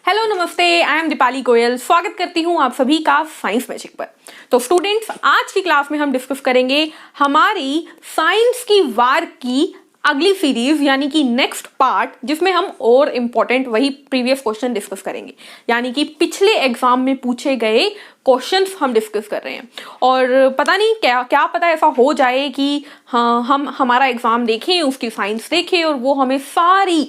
Hello नमस्ते, I am Deepali Goyal. स्वागत करती हूँ आप सभी का साइंस मैजिक पर। तो स्टूडेंट्स, आज की क्लास में हम डिस्कस करेंगे हमारी साइंस की वार की अगली सीरीज यानी कि नेक्स्ट पार्ट, जिसमें हम और इम्पोर्टेंट वही प्रीवियस क्वेश्चन डिस्कस करेंगे। यानी कि पिछले एग्जाम में पूछे गए क्वेश्चंस हम डिस्कस कर रहे हैं। और पता नहीं क्या पता ऐसा हो जाए कि हाँ, हम हमारा एग्जाम देखें, उसकी साइंस देखें और वो हमें सारी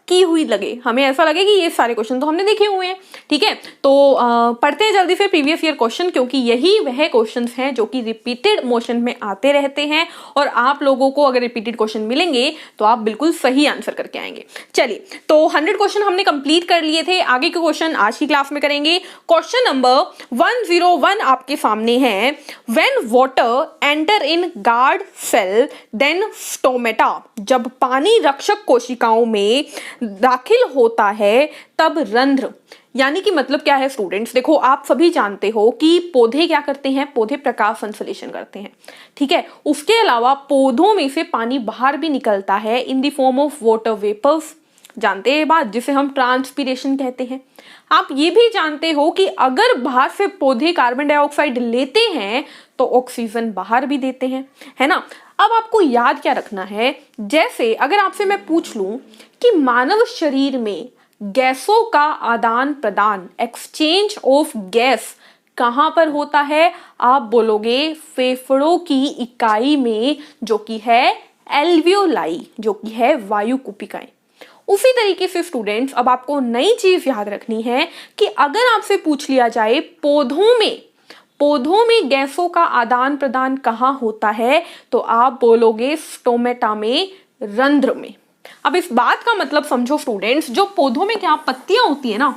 की हुई लगे, हमें ऐसा लगे कि ये सारे क्वेश्चन तो हमने देखे हुए हैं। ठीक है, तो पढ़ते हैं जल्दी से प्रीवियस ईयर क्वेश्चन, क्योंकि यही वह क्वेश्चंस हैं जो कि रिपीटेड मोशन में आते रहते हैं और आप लोगों को अगर रिपीटेड क्वेश्चन मिलेंगे तो आप बिल्कुल सही आंसर करके आएंगे। चलिए, तो 100 क्वेश्चन हमने कंप्लीट कर लिए थे। आगे के क्वेश्चन आज की क्लास में करेंगे। क्वेश्चन नंबर 101 आपके सामने है। When water enter in guard cell then stomata, जब पानी रक्षक कोशिकाओं में दाखिल होता है तब रंध्र, यानी कि मतलब क्या है स्टूडेंट्स, देखो आप सभी जानते हो कि पौधे क्या करते हैं, पौधे प्रकाश संश्लेषण करते हैं। ठीक है, उसके अलावा पौधों में से पानी बाहर भी निकलता है in the form of water vapours. जानते हैं ये बात, जिसे हम ट्रांसपीरेशन कहते हैं। आप ये भी जानते हो कि अगर बाहर से पौधे कार्बन डाइऑक्साइड लेते हैं तो ऑक्सीजन बाहर भी देते हैं, है ना। अब आपको याद क्या रखना है, जैसे अगर आपसे मैं पूछ लूं कि मानव शरीर में गैसों का आदान प्रदान, एक्सचेंज ऑफ गैस कहां पर होता है, आप बोलोगे फेफड़ों की इकाई में, जो कि है एल्वियोलाई, जो कि है वायु कुपिकाएं। उसी तरीके से स्टूडेंट्स, अब आपको नई चीज याद रखनी है कि अगर आपसे पूछ लिया जाए पौधों में गैसों का आदान प्रदान कहां होता है, तो आप बोलोगे स्टोमेटा में, रंध्र में। अब इस बात का मतलब समझो स्टूडेंट्स, जो पौधों में क्या पत्तियां होती है ना,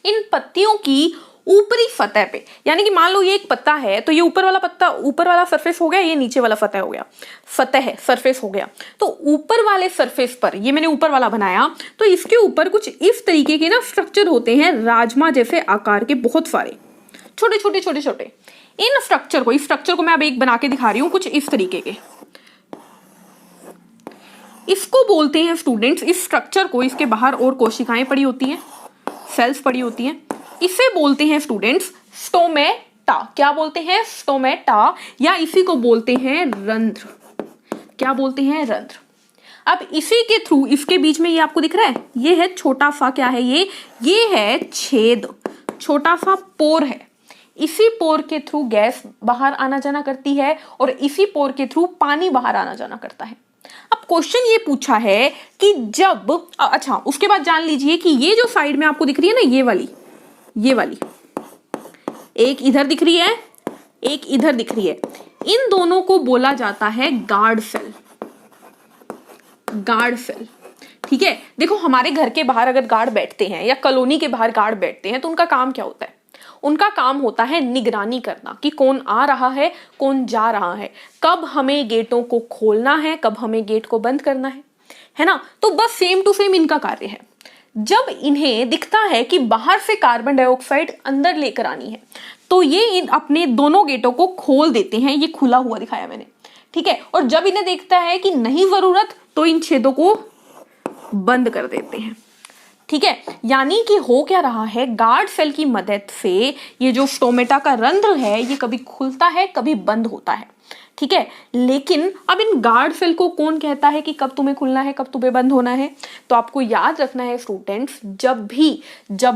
इन पत्तियों की ऊपरी सतह पे, यानी कि मान लो ये एक पत्ता है, तो ये ऊपर वाला पत्ता, ऊपर वाला सरफेस हो गया, ये नीचे वाला सतह हो गया, सतह सरफेस हो गया। तो ऊपर वाले सरफेस पर, ये मैंने ऊपर वाला बनाया, तो इसके ऊपर कुछ इस तरीके के ना स्ट्रक्चर होते हैं, राजमा जैसे आकार के, बहुत सारे छोटे छोटे। इन स्ट्रक्चर को, इस स्ट्रक्चर को मैं अब एक बना के दिखा रही हूं, कुछ इस तरीके के। इसको बोलते हैं स्टूडेंट्स, इस स्ट्रक्चर को, इसके बाहर और कोशिकाएं पड़ी होती हैं, सेल्स पड़ी होती हैं, इसे बोलते हैं स्टूडेंट्स स्टोमेटा। क्या बोलते हैं? स्टोमेटा, या इसी को बोलते हैं रंध्र। क्या बोलते हैं? रंध्र। अब इसी के थ्रू, इसके बीच में ये आपको दिख रहा है, ये है छोटा सा, क्या है ये है छेद, छोटा सा पोर है। इसी पोर के थ्रू गैस बाहर आना जाना करती है और इसी पोर के थ्रू पानी बाहर आना जाना करता है। अब क्वेश्चन ये पूछा है कि जब, अच्छा उसके बाद जान लीजिए कि ये जो साइड में आपको दिख रही है ना, ये वाली एक इधर दिख रही है, एक इधर दिख रही है, इन दोनों को बोला जाता है गार्ड सेल। गार्ड सेल, ठीक है। देखो हमारे घर के बाहर अगर गार्ड बैठते हैं या कॉलोनी के बाहर गार्ड बैठते हैं, तो उनका काम क्या होता है? उनका काम होता है निगरानी करना कि कौन आ रहा है, कौन जा रहा है, कब हमें गेटों को खोलना है, कब हमें गेट को बंद करना है ना। तो बस सेम टू सेम इनका कार्य है। जब इन्हें दिखता है कि बाहर से कार्बन डाइऑक्साइड अंदर लेकर आनी है, तो ये इन अपने दोनों गेटों को खोल देते हैं। ये खुला हुआ दिखाया मैंने, ठीक है। और जब इन्हें देखता है कि नहीं जरूरत, तो इन छेदों को बंद कर देते हैं, ठीक है। यानी कि हो क्या रहा है, गार्ड सेल की मदद से ये जो स्टोमेटा का रंध्र है, ये कभी खुलता है, कभी बंद होता है, ठीक है। लेकिन अब इन गार्ड सेल को कौन कहता है कि कब तुम्हें खुलना है, कब तुम्हें बंद होना है? तो आपको याद रखना है स्टूडेंट्स, जब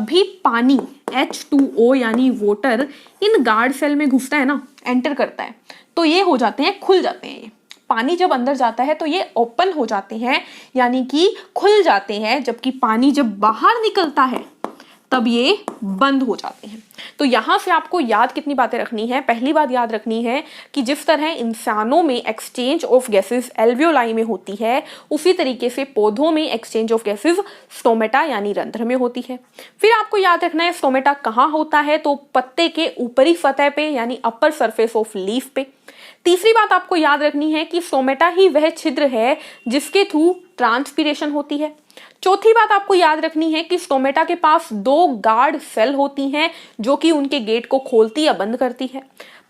भी पानी H2O यानी वाटर इन गार्ड सेल में घुसता है ना, एंटर करता है, तो ये हो जाते हैं, खुल जाते हैं। ये पानी जब अंदर जाता है तो ये ओपन हो जाते हैं, यानी कि खुल जाते हैं, जबकि पानी जब बाहर निकलता है तब ये बंद हो जाते हैं। तो यहां से आपको याद कितनी बातें रखनी है। पहली बात याद रखनी है कि जिस तरह इंसानों में एक्सचेंज ऑफ गैसेस एल्वियोलाई में होती है, उसी तरीके से पौधों में एक्सचेंज ऑफ गैसेस स्टोमेटा यानी रंध्र में होती है। फिर आपको याद रखना है स्टोमेटा कहाँ होता है, तो पत्ते के ऊपरी सतह पे यानी अपर सरफेस ऑफ लीफ पे। तीसरी बात आपको याद रखनी है कि स्टोमेटा ही वह छिद्र है जिसके थ्रू ट्रांसपीरेशन होती है। चौथी बात आपको याद रखनी है कि स्टोमेटा के पास 2 गार्ड सेल होती हैं जो कि उनके गेट को खोलती या बंद करती है।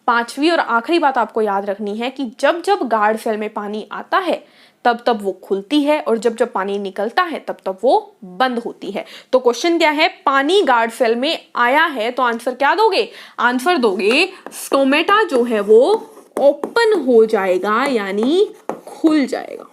पांचवी और आखिरी बात आपको याद रखनी है कि जब जब गार्ड सेल में पानी आता है, तब तब वो खुलती है, और जब जब पानी निकलता है तब तब वो बंद होती है। तो क्वेश्चन क्या है, पानी गार्ड सेल में आया है तो आंसर क्या दोगे, आंसर दोगे स्टोमेटा जो है वो ओपन हो जाएगा यानी खुल जाएगा।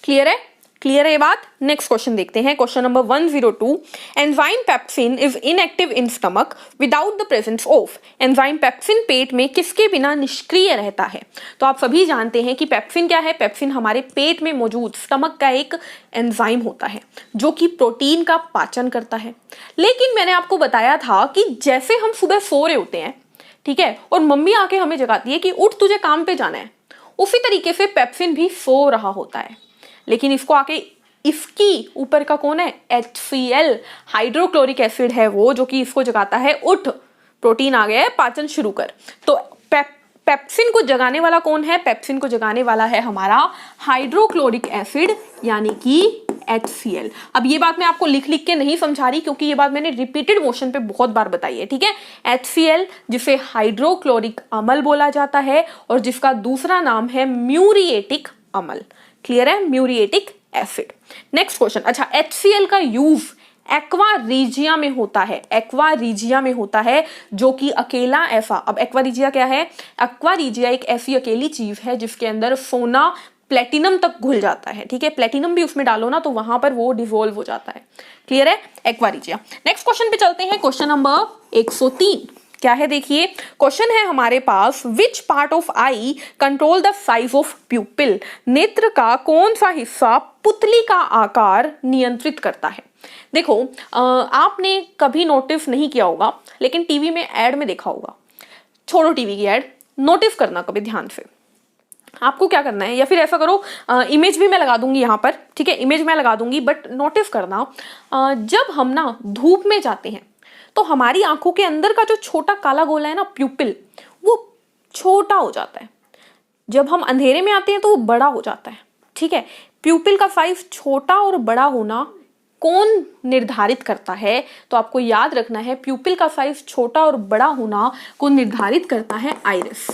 क्लियर है, क्लियर है ये बात। नेक्स्ट क्वेश्चन देखते हैं, question number 102। Enzyme pepsin is inactive in stomach without the presence of. Enzyme pepsin पेट में किसके बिना निष्क्रिय रहता है। तो आप सभी जानते हैं कि पेप्सिन क्या है, पेप्सिन हमारे पेट में मौजूद स्टमक का एक एंजाइम होता है जो कि प्रोटीन का पाचन करता है। लेकिन मैंने आपको बताया था कि जैसे हम सुबह सो रहे होते हैं, ठीक है, और मम्मी आके हमें जगाती है कि उठ तुझे काम पे जाना है, उसी तरीके से पेप्सिन भी सो रहा होता है। लेकिन इसको आके इसकी ऊपर का कौन है, HCl हाइड्रोक्लोरिक एसिड है वो, जो कि इसको जगाता है, उठ प्रोटीन आ गया है, पाचन शुरू कर। तो पेप्सिन को जगाने वाला कौन है, पेप्सिन को जगाने वाला है हमारा हाइड्रोक्लोरिक एसिड यानी कि HCl। अब ये बात मैं आपको लिख लिख के नहीं समझा रही, क्योंकि ये बात मैंने रिपीटेड मोशन पे बहुत बार बताई है, ठीक है। HCl जिसे हाइड्रोक्लोरिक अम्ल बोला जाता है और जिसका दूसरा नाम है म्यूरिएटिक अम्ल। क्लियर है, म्यूरिएटिक एसिड। नेक्स्ट क्वेश्चन, अच्छा HCl का यूज एक्वा रीजिया में होता है, एक्वा रीजिया में होता है, जो कि अकेला ऐसा, अब एक्वा रीजिया क्या है, एक्वा रीजिया एक ऐसी अकेली चीज है जिसके अंदर सोना प्लेटिनम तक घुल जाता है, ठीक है, प्लेटिनम भी उसमें डालो ना तो वहां पर वो डिवोल्व हो जाता है। क्लियर है, एक्वा रीजिया। नेक्स्ट क्वेश्चन पे चलते हैं, क्वेश्चन नंबर 103 क्या है, देखिए क्वेश्चन है हमारे पास, which part of eye control the size of pupil. नेत्र का कौन सा हिस्सा पुतली का आकार नियंत्रित करता है। देखो आपने कभी नोटिस नहीं किया होगा, लेकिन टीवी में एड में देखा होगा, छोड़ो टीवी की एड, नोटिस करना कभी ध्यान से। आपको क्या करना है, या फिर ऐसा करो, इमेज भी मैं लगा दूंगी यहाँ पर, ठीक है, इमेज मैं लगा दूंगी, बट नोटिस करना, जब हम ना धूप में जाते हैं तो हमारी आंखों के अंदर का जो छोटा काला गोला है ना, प्यूपिल, वो छोटा हो जाता है। जब हम अंधेरे में आते हैं तो वो बड़ा हो जाता है, ठीक है। प्यूपिल का साइज छोटा और बड़ा होना कौन निर्धारित करता है, तो आपको याद रखना है, प्यूपिल का साइज छोटा और बड़ा होना को निर्धारित करता है आइरिस,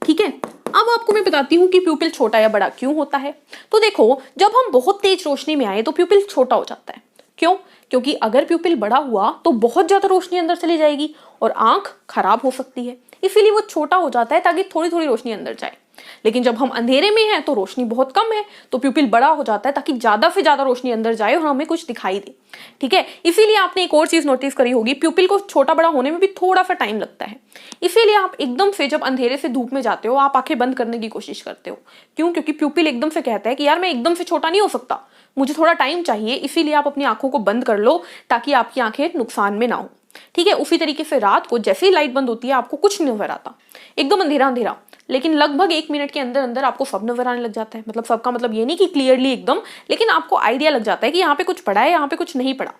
ठीक है। अब आपको मैं बताती हूँ कि प्यूपिल छोटा या बड़ा क्यों होता है। तो देखो, जब हम बहुत तेज रोशनी में आए तो प्यूपिल छोटा हो जाता है। क्यों, क्योंकि अगर प्यूपिल बड़ा हुआ तो बहुत ज्यादा रोशनी अंदर चली जाएगी और आंख खराब हो सकती है, इसीलिए वो छोटा हो जाता है ताकि थोड़ी थोड़ी रोशनी अंदर जाए। लेकिन जब हम अंधेरे में हैं तो रोशनी बहुत कम है, तो प्यूपिल बड़ा हो जाता है ताकि ज्यादा से ज्यादा रोशनी अंदर जाए और हमें कुछ दिखाई दे, ठीक है। इसीलिए आपने एक और चीज नोटिस करी होगी, प्यूपिल को छोटा बड़ा होने में भी थोड़ा सा टाइम लगता है। इसीलिए आप एकदम से जब अंधेरे से धूप में जाते हो, आप आंखें बंद करने की कोशिश करते हो। क्यों, क्योंकि प्यूपिल एकदम से कहता है कि यार मैं एकदम से छोटा नहीं हो सकता, मुझे थोड़ा टाइम चाहिए। इसीलिए आप अपनी आंखों को बंद कर लो ताकि आपकी आंखें नुकसान में ना हो, ठीक है। उसी तरीके से रात को जैसे ही लाइट बंद होती है आपको कुछ नहीं नजर आता, एकदम अंधेरा अंधेरा, लेकिन लगभग 1 मिनट के अंदर अंदर आपको सब नजर आने लग जाता है। मतलब सबका मतलब ये नहीं कि क्लियरली एकदम, लेकिन आपको आइडिया लग जाता है कि यहाँ पे कुछ पड़ा है, यहाँ पे कुछ नहीं पड़ा।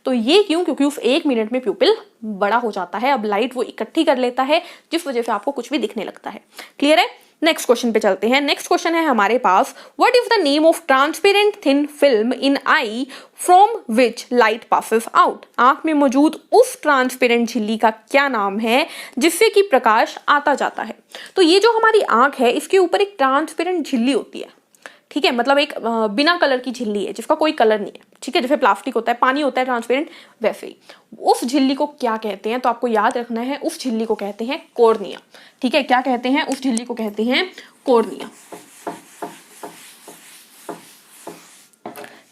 तो ये क्यों, क्योंकि उस 1 मिनट में प्यूपिल बड़ा हो जाता है। अब लाइट वो इकट्ठी कर लेता है जिस वजह से आपको कुछ भी दिखने लगता है। क्लियर है, नेक्स्ट क्वेश्चन पे चलते हैं। नेक्स्ट क्वेश्चन है हमारे पास, what is the name of transparent thin film in eye from which light passes out. आंख में मौजूद उस ट्रांसपेरेंट झिल्ली का क्या नाम है जिससे कि प्रकाश आता जाता है। तो ये जो हमारी आंख है, इसके ऊपर एक ट्रांसपेरेंट झिल्ली होती है, ठीक है, मतलब एक बिना कलर की झिल्ली है जिसका कोई कलर नहीं है, ठीक है। जैसे प्लास्टिक होता है, पानी होता है ट्रांसपेरेंट, वैसे ही उस झिल्ली को क्या कहते हैं, तो आपको याद रखना है, उस झिल्ली को कहते हैं कॉर्निया, ठीक है। क्या कहते हैं, उस झिल्ली को कहते हैं कॉर्निया,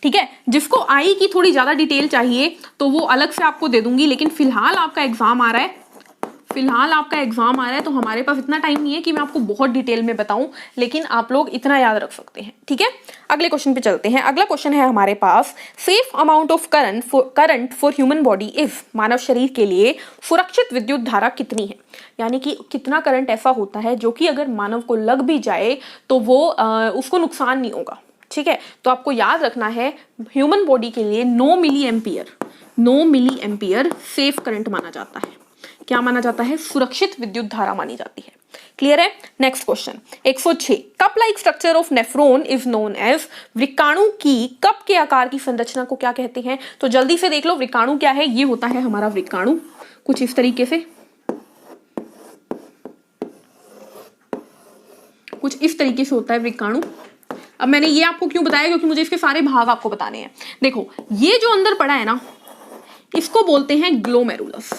ठीक है। जिसको आई की थोड़ी ज्यादा डिटेल चाहिए तो वो अलग से आपको दे दूंगी, लेकिन फिलहाल आपका एग्जाम आ रहा है, तो हमारे पास इतना टाइम नहीं है कि मैं आपको बहुत डिटेल में बताऊं, लेकिन आप लोग इतना याद रख सकते हैं, ठीक है। अगले क्वेश्चन पे चलते हैं। अगला क्वेश्चन है हमारे पास, safe amount of current for human body is. मानव शरीर के लिए सुरक्षित विद्युत धारा कितनी है, यानी कि कितना करंट ऐसा होता है जो कि अगर मानव को लग भी जाए तो वो उसको नुकसान नहीं होगा, ठीक है। तो आपको याद रखना है, ह्यूमन बॉडी के लिए 9 मिली एम्पियर सेफ करंट माना जाता है। क्या माना जाता है, सुरक्षित विद्युत धारा मानी जाती है। क्लियर है, next question 106, cup like structure of nephron is known as. वृक्काणु की कप के आकार की संरचना को क्या कहते हैं। तो जल्दी से देख लो, वृक्काणु क्या है, ये होता है हमारा वृक्काणु, कुछ इस तरीके से, होता है वृक्काणु। अब मैंने ये आपको क्यों बताया, क्योंकि मुझे इसके सारे भाग आपको बताने हैं। देखो ये जो अंदर पड़ा है ना, इसको बोलते हैं ग्लोमेरुलस,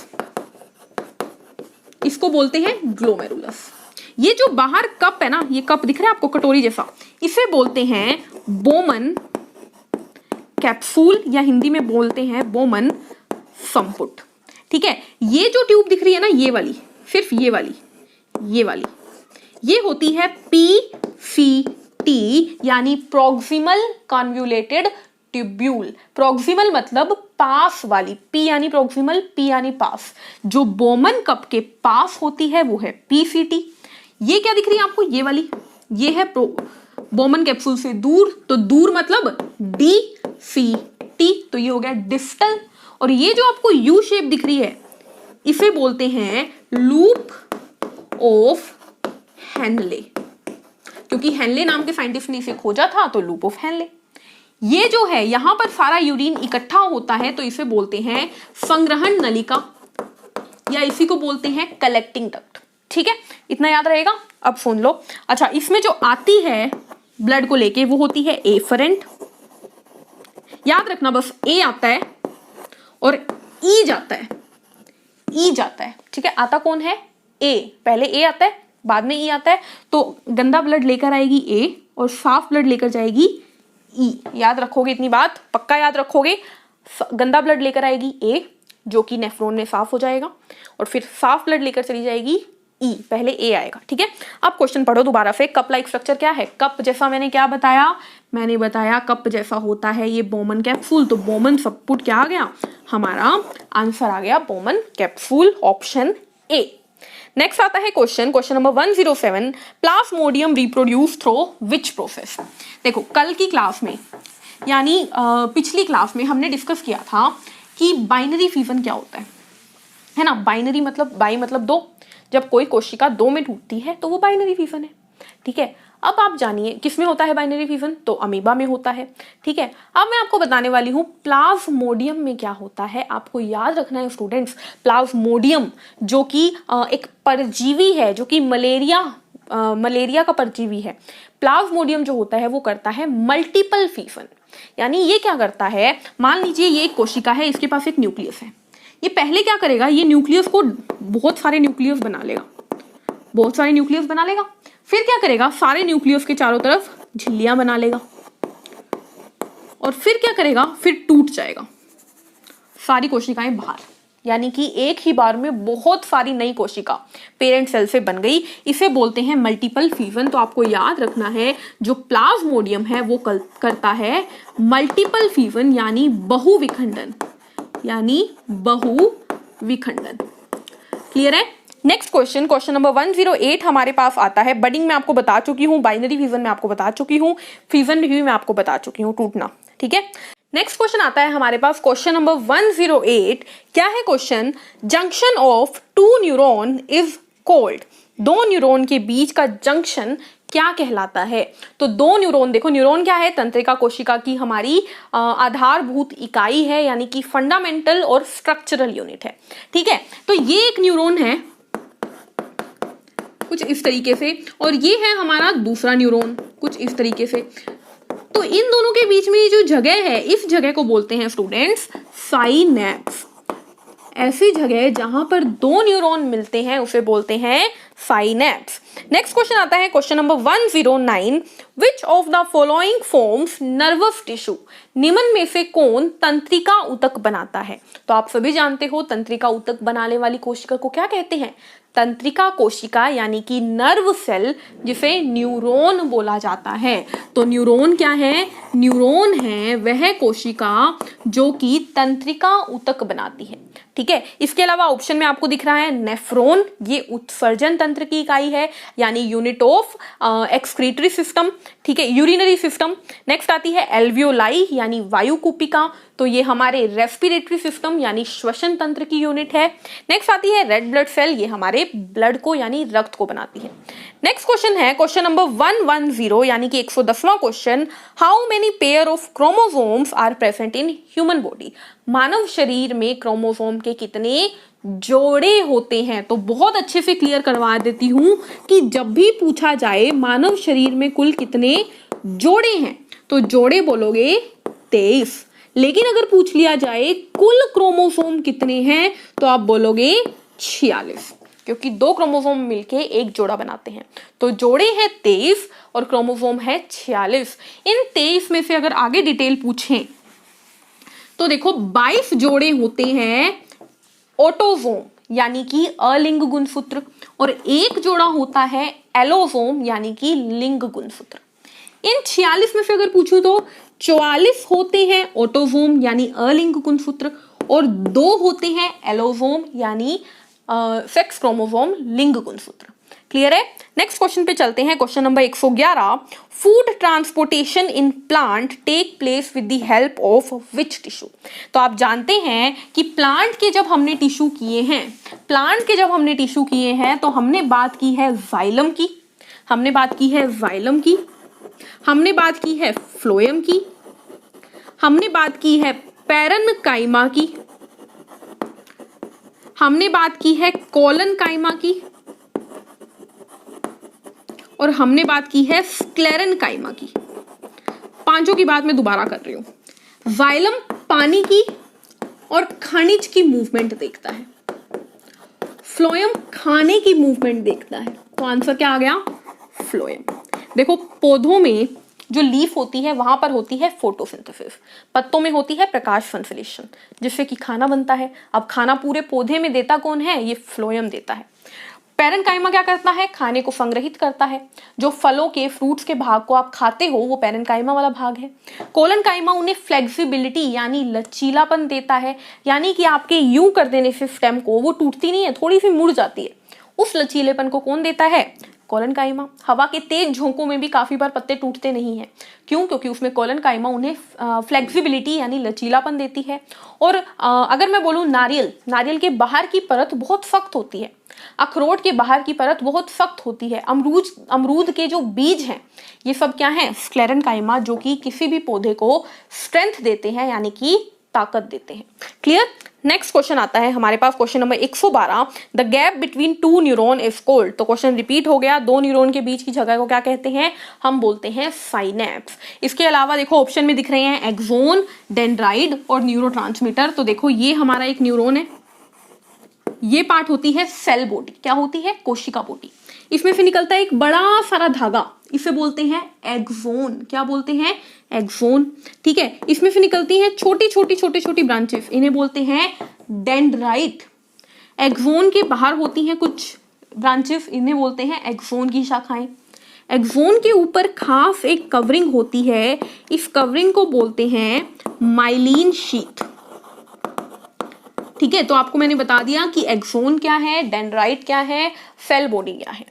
इसको बोलते हैं ग्लोमेरुलस। ये जो बाहर कप है ना, ये कप दिख रहा है आपको कटोरी जैसा, इसे बोलते हैं बोमन कैप्सूल, या हिंदी में बोलते हैं बोमन संपुट। ठीक है, ये जो ट्यूब दिख रही है ना, ये वाली, सिर्फ ये वाली, ये होती है पीसीटी, यानी प्रॉक्सिमल कन्वोल्यूटेड ट्यूब्यूल। प्रॉक्सिमल मतलब पास वाली, पी यानी प्रॉक्सिमल, पी यानी पास। जो बोमन कप के पास होती है वो है पीसीटी। ये क्या दिख रही है आपको, ये वाली, ये है बोमन कैप्सूल से दूर, तो दूर मतलब डीसीटी, तो ये हो गया डिस्टल। और ये जो आपको यू शेप दिख रही है, इसे बोलते हैं लूप ऑफ हेनले, क्योंकि हेनले नाम के साइंटिस्ट ने इसे खोजा था, तो लूप ऑफ हेनले। ये जो है यहां पर सारा यूरिन इकट्ठा होता है, तो इसे बोलते हैं संग्रहण नलिका, या इसी को बोलते हैं कलेक्टिंग डक्ट। ठीक है, इतना याद रहेगा। अब सुन लो, अच्छा इसमें जो आती है ब्लड को लेके वो होती है एफरेंट, याद रखना बस, ए आता है और ई जाता है, ई जाता है। ठीक है, आता कौन है, ए, पहले ए आता है बाद में ई आता है, तो गंदा ब्लड लेकर आएगी ए और साफ ब्लड लेकर जाएगी ई। याद रखोगे इतनी बात, पक्का याद रखोगे। गंदा ब्लड लेकर आएगी ए, जो कि नेफ्रॉन में साफ हो जाएगा, और फिर साफ ब्लड लेकर चली जाएगी ई, पहले ए आएगा। ठीक है, अब क्वेश्चन पढ़ो दोबारा से। कप लाइक स्ट्रक्चर क्या है, कप जैसा मैंने क्या बताया, मैंने बताया कप जैसा होता है ये बोमन कैप्सूल, तो बोमन संपुट क्या आ गया, हमारा आंसर आ गया Bowman capsule, option A. Next आता है question number 107, Plasmodium reproduce through which process. देखो कल की क्लास में, यानी पिछली क्लास में हमने डिस्कस किया था कि बाइनरी फिजन क्या होता है ना। बाइनरी मतलब बाई मतलब दो, जब कोई कोशिका दो में टूटती है तो वो बाइनरी फिजन है। ठीक है, अब आप जानिए किसमें होता है बाइनरी फिजन, तो अमीबा में होता है। ठीक है, अब मैं आपको बताने वाली हूँ प्लाज्मोडियम में क्या होता है। आपको याद रखना है स्टूडेंट्स, प्लाज्मोडियम जो कि एक परजीवी है, जो कि मलेरिया का परजीवी है। प्लाज्मोडियम जो होता है वो करता है मल्टीपल फिजन, यानी ये क्या करता है, मान लीजिए ये एक कोशिका है, इसके पास एक न्यूक्लियस है, ये पहले क्या करेगा, ये न्यूक्लियस को बहुत सारे न्यूक्लियस बना लेगा, फिर क्या करेगा, सारे न्यूक्लियस के चारों तरफ झिल्लियां बना लेगा, और फिर क्या करेगा, फिर टूट जाएगा, सारी कोशिकाएं बाहर, यानी कि एक ही बार में बहुत सारी नई कोशिका पेरेंट सेल से बन गई। इसे बोलते हैं मल्टीपल फिजन। तो आपको याद रखना है जो प्लाज्मोडियम है वो करता है मल्टीपल फिजन, यानी बहुविखंडन, क्लियर है। नेक्स्ट क्वेश्चन नंबर 108 हमारे पास आता है। बडिंग में आपको बता चुकी हूँ, बाइनरी फिजन में आपको बता चुकी हूँ, फिजन भी मैं आपको बता चुकी हूँ, टूटना। ठीक है, नेक्स्ट क्वेश्चन आता है हमारे पास क्वेश्चन नंबर 108। क्या है question, junction of two neuron is called. दो न्यूरॉन के बीच का जंक्शन क्या कहलाता है। तो दो न्यूरॉन, देखो न्यूरॉन क्या है, तंत्रिका कोशिका की हमारी आधारभूत इकाई है, यानी कि फंडामेंटल और स्ट्रक्चरल यूनिट है। ठीक है, तो ये एक न्यूरॉन है कुछ इस तरीके से, और ये है हमारा दूसरा न्यूरॉन कुछ इस तरीके से। तो इन दोनों के बीच में ये जो जगह है, इस जगह को बोलते हैं स्टूडेंट्स साइनेप्स। ऐसी जगह जहां पर दो न्यूरॉन मिलते हैं उसे बोलते हैं साइनेप्स। नेक्स्ट क्वेश्चन आता है question number 109। Which of the following forms nervous tissue. निम्न में से कौन तंत्रिका ऊतक बनाता है। तो आप सभी जानते हो तंत्रिका ऊतक बनाने वाली कोशिका को क्या कहते हैं, तंत्रिका कोशिका, यानी कि नर्व सेल, जिसे न्यूरॉन बोला जाता है। तो न्यूरॉन क्या है, न्यूरॉन है वह कोशिका जो कि तंत्रिका ऊतक बनाती है। ठीक है, इसके अलावा ऑप्शन में आपको दिख रहा है नेफ्रॉन, ये उत्सर्जन तंत्र की इकाई है, यानी यूनिट ऑफ एक्सक्रीटरी सिस्टम। ठीक है, यूरिनरी सिस्टम। नेक्स्ट आती है एल्वियोलाई, यानी वायु कूपिका, तो ये हमारे रेस्पिरेटरी सिस्टम यानी श्वसन तंत्र की यूनिट है। नेक्स्ट आती है रेड ब्लड सेल, ये हमारे ब्लड को यानी रक्त को बनाती है। नेक्स्ट क्वेश्चन है क्वेश्चन नंबर 110 यानी कि 110वां question. How many pair of chromosomes are present in human body. मानव शरीर में क्रोमोसोम के कितने जोड़े होते हैं। तो बहुत अच्छे से क्लियर करवा देती हूं कि जब भी पूछा जाए मानव शरीर में कुल कितने जोड़े हैं, तो जोड़े बोलोगे 23। लेकिन अगर पूछ लिया जाए कुल क्रोमोसोम कितने हैं, तो आप बोलोगे 46, क्योंकि 2 क्रोमोसोम मिलके एक जोड़ा बनाते हैं। तो जोड़े हैं 23 और क्रोमोसोम है 46। इन 23 में से अगर आगे डिटेल पूछें तो देखो 22 जोड़े होते हैं ऑटोसोम यानी कि अलिंग गुणसूत्र, और एक जोड़ा होता है एलोसोम यानी कि लिंग गुणसूत्र। इन 46 में से अगर पूछूं तो 44 होते हैं ऑटोसोम यानी अलिंग गुणसूत्र, और 2 होते हैं एलोसोम यानी सेक्स क्रोमोसोम लिंग गुणसूत्र। क्लियर है? नेक्स्ट क्वेश्चन पे चलते हैं। Question number 111, food transportation in plant take place with the help of which tissue. तो आप जानते हैं कि प्लांट के जब हमने टिश्यू किए हैं, तो हमने बात की है जाइलम की, हमने बात की है फ्लोएम की, हमने बात की है पैरेन्काइमा की, हमने बात की है कोलेनकाइमा की, और हमने बात की है स्क्लेरेनकाइमा की। पांचों की बात मैं दोबारा कर रही हूं। जाइलम पानी की और खनिज की मूवमेंट देखता है, फ्लोएम खाने की मूवमेंट देखता है, तो आंसर क्या आ गया? फ्लोएम। देखो पौधों में जो लीफ होती है वहां पर होती है फोटोसिंथेसिस, पत्तों में होती है प्रकाश संश्लेषण, जिससे कि खाना बनता है। अब खाना पूरे पौधे में देता कौन है? ये फ्लोएम देता है। पैरेन्काइमा क्या करता है? खाने को संग्रहित करता है। जो फलों के फ्रूट्स के भाग को आप खाते हो वो पैरेन्काइमा वाला भाग है। कोलेनकाइमा उन्हें फ्लेक्सिबिलिटी यानी लचीलापन देता है, यानी कि आपके यूं कर देने से स्टेम को वो टूटती नहीं है, थोड़ी सी मुड़ जाती है। उस लचीलेपन को कौन देता है? कोलेनकाइमा। हवा के तेज झोंकों में भी काफी बार पत्ते टूटते नहीं हैं। क्यों? क्योंकि उसमें कोलेनकाइमा उन्हें फ्लेक्सिबिलिटी यानी लचीलापन देती है। और अगर मैं बोलूं नारियल के बाहर की परत बहुत सख्त होती है, अखरोट के बाहर की परत बहुत सख्त होती है, अमरूद के जो बीज हैं ये सब क्या है? स्क्लेरेनकाइमा, जो कि किसी भी पौधे को स्ट्रेंथ देते हैं यानी कि ताकत देते हैं। क्लियर? नेक्स्ट क्वेश्चन आता है हमारे पास, question number 112, the gap between 2 neuron is called. तो क्वेश्चन रिपीट हो गया, 2 न्यूरॉन के बीच की जगह को क्या कहते हैं? हम बोलते हैं साइनेप्स। इसके अलावा देखो ऑप्शन में दिख रहे हैं एक्सोन, डेंड्राइट और न्यूरोट्रांसमीटर। तो देखो ये हमारा एक न्यूरॉन है, ये पार्ट होती है सेल बॉडी, क्या होती है? कोशिका बॉडी। इसमें से निकलता है एक बड़ा सारा धागा, इसे बोलते हैं एक्सोन। क्या बोलते हैं? एक्सोन। ठीक है, इसमें से निकलती हैं छोटी छोटी ब्रांचेस, इन्हें बोलते हैं डेंड्राइट। एक्सोन के बाहर होती हैं कुछ ब्रांचेस, इन्हें बोलते हैं एक्सोन की शाखाएं। एक्सोन के ऊपर खास एक कवरिंग होती है, इस कवरिंग को बोलते हैं माइलिन शीथ। ठीक है, तो आपको मैंने बता दिया कि एक्सोन क्या है, डेंड्राइट क्या है, सेल बॉडी क्या है।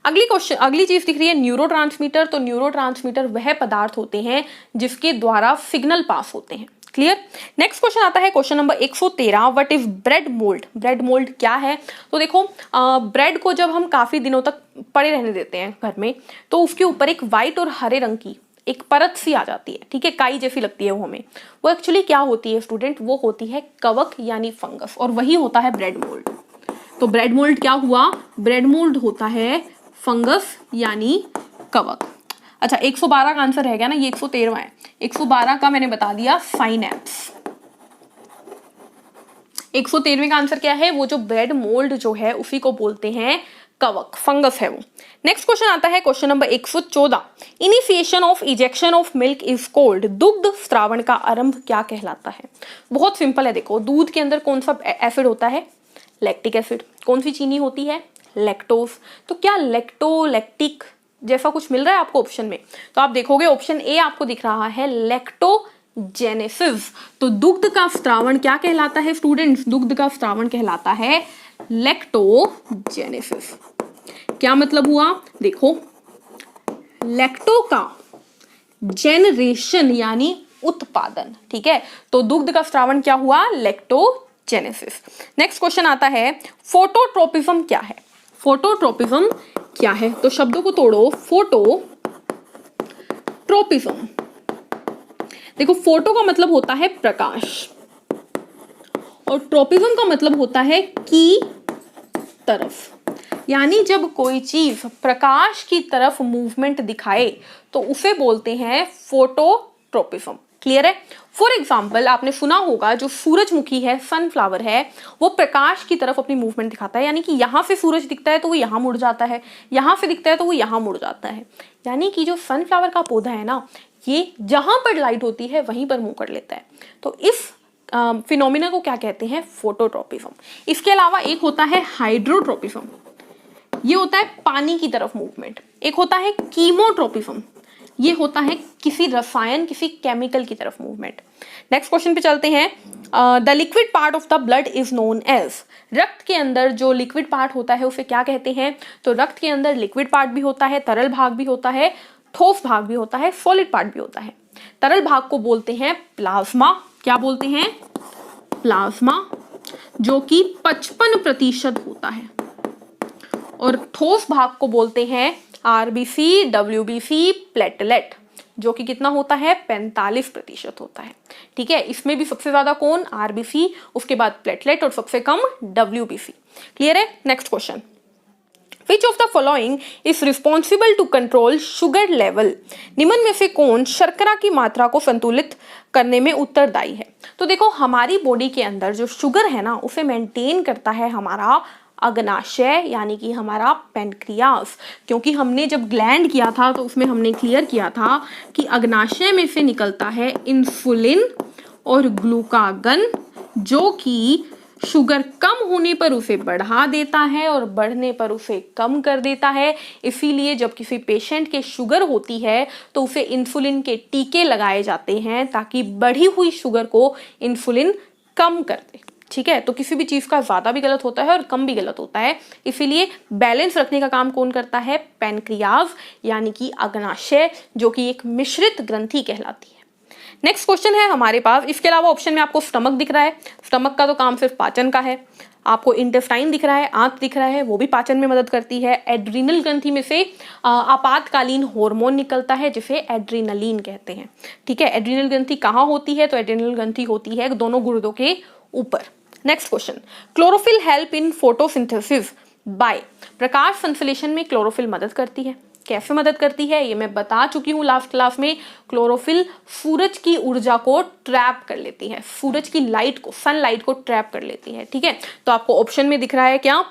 अगली चीज दिख रही है न्यूरोट्रांसमीटर। तो न्यूरोट्रांसमीटर वह पदार्थ होते हैं जिसके द्वारा सिग्नल पास होते हैं। क्लियर? नेक्स्ट क्वेश्चन आता है question number 113, what is bread mould. Bread mould क्या है? तो देखो ब्रेड को जब हम काफी दिनों तक पड़े रहने देते हैं घर में, तो उसके ऊपर एक व्हाइट और हरे रंग की एक परत सी आ जाती है। ठीक है, काई जैसी लगती है वो हमें। वो एक्चुअली क्या होती है स्टूडेंट? वो होती है कवक यानी फंगस, और वही होता है ब्रेड मोल्ड। तो ब्रेड मोल्ड क्या हुआ? ब्रेड मोल्ड होता है फंगस यानी कवक। अच्छा, 112 का आंसर रह गया ना, ये 113 है। 112 का मैंने बता दिया साइनेप्स। 113 का आंसर क्या है? वो जो ब्रेड मोल्ड जो है उसी को बोलते हैं कवक, फंगस है वो। नेक्स्ट क्वेश्चन आता है question number 114, initiation of ejection of milk is called. दुग्ध स्त्रावण का आरंभ क्या कहलाता है? बहुत सिंपल है। देखो दूध के अंदर कौन सा एसिड होता है? Lactic acid. कौन सी चीनी होती है? लैक्टोज। तो क्या लैक्टोलैक्टिक जैसा कुछ मिल रहा है आपको ऑप्शन में? तो आप देखोगे ऑप्शन ए आपको दिख रहा है लैक्टोजेनेसिस। तो दुग्ध का स्त्रावण क्या कहलाता है स्टूडेंट्स? दुग्ध का स्त्रावण कहलाता है लैक्टोजेनेसिस। क्या मतलब हुआ? देखो लैक्टो का जेनरेशन यानी उत्पादन। ठीक है, तो दुग्ध का स्त्रावण क्या हुआ? लैक्टोजेनेसिस। नेक्स्ट क्वेश्चन आता है फोटोट्रोपिज्म क्या है? फोटोट्रोपिज्म क्या है? तो शब्दों को तोड़ो, फोटोट्रोपिज्म। देखो फोटो का मतलब होता है प्रकाश, और ट्रोपिज्म का मतलब होता है की तरफ, यानी जब कोई चीज प्रकाश की तरफ मूवमेंट दिखाए तो उसे बोलते हैं फोटोट्रोपिज्म। क्लियर है? फॉर एग्जाम्पल आपने सुना होगा जो सूरजमुखी है, सनफ्लावर है, वो प्रकाश की तरफ अपनी मूवमेंट दिखाता है, यानी कि यहां से सूरज दिखता है तो वो यहां मुड़ जाता है, यहां से दिखता है तो वो यहां मुड़ जाता है। यानी कि जो सनफ्लावर का पौधा है ना, ये जहां पर लाइट होती है वहीं पर मुंह कर लेता है। तो इस फिनोमिना को क्या कहते हैं? फोटोट्रोपिज्म। इसके अलावा एक होता है हाइड्रोट्रोपिज्म, ये होता है पानी की तरफ मूवमेंट। एक होता है कीमोट्रोपिज्म, ये होता है किसी रसायन, किसी केमिकल की तरफ मूवमेंट। नेक्स्ट क्वेश्चन पे चलते हैं। The liquid part of the blood is known as, रक्त के अंदर जो लिक्विड पार्ट होता है उसे क्या कहते हैं? तो रक्त के अंदर लिक्विड पार्ट भी होता है, तरल भाग भी होता है, ठोस भाग भी होता है, सॉलिड पार्ट भी होता है। तरल भाग को बोलते हैं प्लाज्मा। क्या बोलते हैं? प्लाज्मा, जो कि 55% होता है। और ठोस भाग को बोलते हैं आरबीसी, डब्ल्यूबीसी, प्लेटलेट, जो कि कितना होता है? 45% होता है। ठीक है, इसमें भी सबसे ज्यादा कौन? आरबीसी, उसके बाद प्लेटलेट और सबसे कम डब्ल्यूबीसी। क्लियर है? Next question, Which of the following is responsible to control sugar level? निम्न में से कौन शर्करा की मात्रा को संतुलित करने में उत्तरदायी है? तो देखो, हमारी बॉडी के अंदर जो शुगर है ना, उसे मेंटेन करता है हमारा अग्नाशय, यानी कि हमारा पेनक्रियास। क्योंकि हमने जब ग्लैंड किया था तो उसमें हमने क्लियर किया था कि अग्नाशय में से निकलता है इंसुलिन और ग्लूकागन, जो कि शुगर कम होने पर उसे बढ़ा देता है और बढ़ने पर उसे कम कर देता है। इसीलिए जब किसी पेशेंट के शुगर होती है तो उसे इंसुलिन के टीके लगाए जाते हैं ताकि बढ़ी हुई शुगर को इंसुलिन कम कर दे। ठीक है, तो किसी भी चीज का ज्यादा भी गलत होता है और कम भी गलत होता है, इसीलिए बैलेंस रखने का काम कौन करता है? पेनक्रियाज, यानी कि अग्नाशय, जो कि एक मिश्रित ग्रंथि कहलाती है। नेक्स्ट क्वेश्चन है हमारे पास, इसके अलावा ऑप्शन में आपको स्टमक दिख रहा है, स्टमक का तो काम सिर्फ पाचन का है। आपको इंटेस्टाइन दिख रहा है, आंत दिख रहा है, वो भी पाचन में मदद करती है। एड्रीनल ग्रंथि में से आपातकालीन हार्मोन निकलता है जिसे एड्रीनलिन कहते हैं। ठीक है, एड्रीनल ग्रंथि कहाँ होती है? तो एड्रीनल ग्रंथि होती है दोनों गुर्दों के ऊपर। Next question, chlorophyll help in photosynthesis by, प्रकाश संश्लेषण में क्लोरोफिल मदद करती है। कैसे मदद करती है ये मैं बता चुकी हूँ लास्ट क्लास में। क्लोरोफिल सूरज की ऊर्जा को ट्रैप कर लेती है, सूरज की लाइट को, सनलाइट को ट्रैप कर लेती है। ठीक है, तो आपको ऑप्शन में दिख रहा है क्या?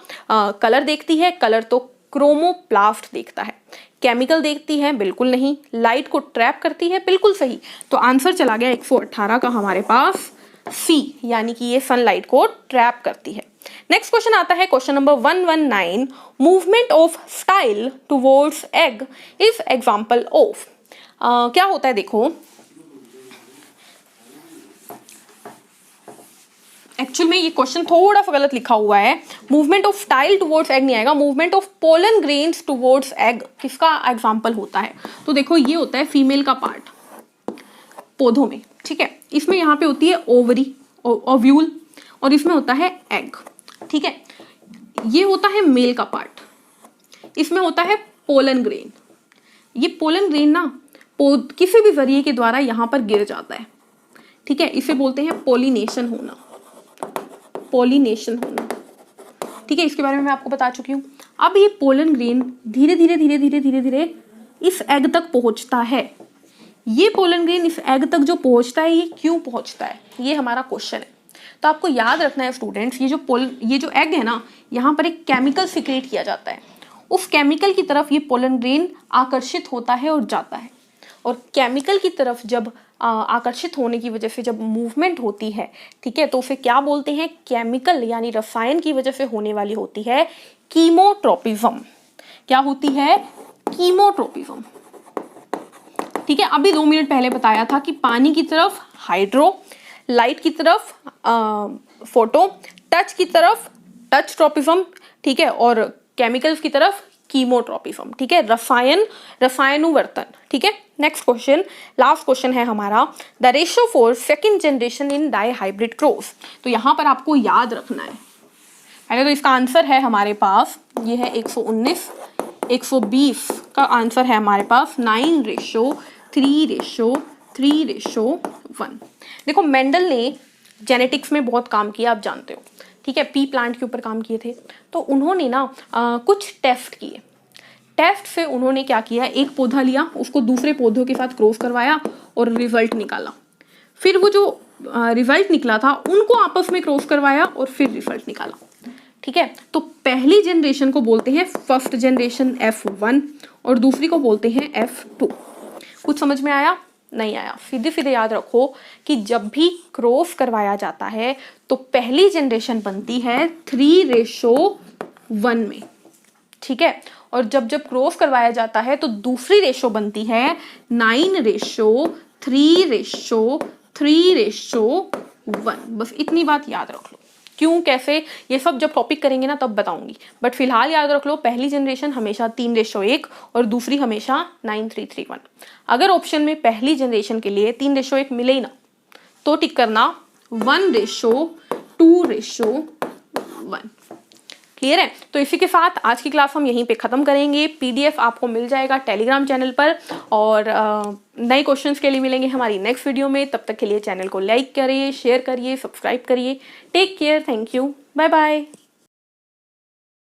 कलर देखती है, कलर तो क्रोमोप्लास्ट देखता है। केमिकल देखती है, बिल्कुल नहीं। लाइट को ट्रैप करती है, बिल्कुल सही। तो आंसर चला गया 118 का हमारे पास सी, यानी कि ये सनलाइट को ट्रैप करती है। नेक्स्ट क्वेश्चन आता है question number 119, movement of style towards egg is example of. क्या होता है देखो, एक्चुअल में ये क्वेश्चन थोड़ा सा गलत लिखा हुआ है। Movement of style towards egg नहीं आएगा, movement of pollen grains towards egg किसका एग्जांपल होता है? तो देखो, ये होता है फीमेल का पार्ट पौधों में। ठीक है, इसमें यहाँ पे होती है ओवरी, ओव्यूल, और इसमें होता है एग। ठीक है, ये होता है मेल का पार्ट, इसमें होता है पोलन ग्रेन। ये पोलन ग्रेन ना किसी भी जरिए के द्वारा यहाँ पर गिर जाता है। ठीक है, इसे बोलते हैं पोलिनेशन होना, पोलिनेशन होना। ठीक है, इसके बारे में मैं आपको बता चुकी हूँ। अब ये पोलन ग्रेन धीरे धीरे धीरे धीरे धीरे धीरे इस एग तक पहुंचता है। ये पोलन ग्रेन इस एग तक जो पहुंचता है, ये क्यों पहुंचता है? ये हमारा क्वेश्चन है। तो आपको याद रखना है स्टूडेंट्स, ये जो एग है ना, यहाँ पर एक केमिकल सीक्रेट किया जाता है। उस केमिकल की तरफ ये पोलन ग्रेन आकर्षित होता है और जाता है। और केमिकल की तरफ जब आकर्षित होने की वजह से जब मूवमेंट होती है, ठीक है, तो उसे क्या बोलते हैं? केमिकल यानी रसायन की वजह से होने वाली होती है कीमोट्रोपिज्म। क्या होती है? कीमोट्रोपिज्म। ठीक है, अभी 2 मिनट पहले बताया था कि पानी की तरफ हाइड्रो, लाइट की तरफ फोटो, टच की तरफ टच ट्रोपिज्म, ठीक है, और केमिकल्स की तरफ कीमोट्रोपिज्म। ठीक है, रसायनुवर्तन। ठीक है, नेक्स्ट क्वेश्चन, लास्ट क्वेश्चन है हमारा, the ratio for second generation in di hybrid cross. तो यहाँ पर आपको याद रखना है, पहले तो इसका आंसर है हमारे पास, ये है 119, 120 का आंसर है हमारे पास 9:3:3:1। देखो, मेंडल ने जेनेटिक्स में बहुत काम किया, आप जानते हो, ठीक है, पी प्लांट के ऊपर काम किए थे। तो उन्होंने ना कुछ टेस्ट किए। टेस्ट से उन्होंने क्या किया, एक पौधा लिया, उसको दूसरे पौधों के साथ क्रॉस करवाया और रिजल्ट निकाला। फिर वो जो रिजल्ट निकला था उनको आपस में क्रॉस करवाया और फिर रिजल्ट निकाला, ठीक है। तो पहली जनरेशन को बोलते हैं फर्स्ट जनरेशन F1 और दूसरी को बोलते हैं F2। कुछ समझ में आया? नहीं आया? सीधे सीधे याद रखो कि जब भी क्रॉस करवाया जाता है तो पहली जनरेशन बनती है 3:1 में, ठीक है, और जब जब क्रॉस करवाया जाता है तो दूसरी रेशो बनती है 9:3:3:1। बस इतनी बात याद रख लो। क्यों, कैसे, ये सब जब टॉपिक करेंगे ना तब बताऊंगी, बट फिलहाल याद रख लो पहली जनरेशन हमेशा 3:1 और दूसरी हमेशा 9:3:3:1। अगर ऑप्शन में पहली जनरेशन के लिए 3:1 मिले ही ना तो टिक करना 1:2:1। क्लियर है? तो इसी के साथ आज की क्लास हम यहीं पे खत्म करेंगे। PDF आपको मिल जाएगा टेलीग्राम चैनल पर और नए क्वेश्चंस के लिए मिलेंगे हमारी नेक्स्ट वीडियो में। तब तक के लिए चैनल को लाइक करिए, शेयर करिए, सब्सक्राइब करिए। Take care, thank you, bye bye.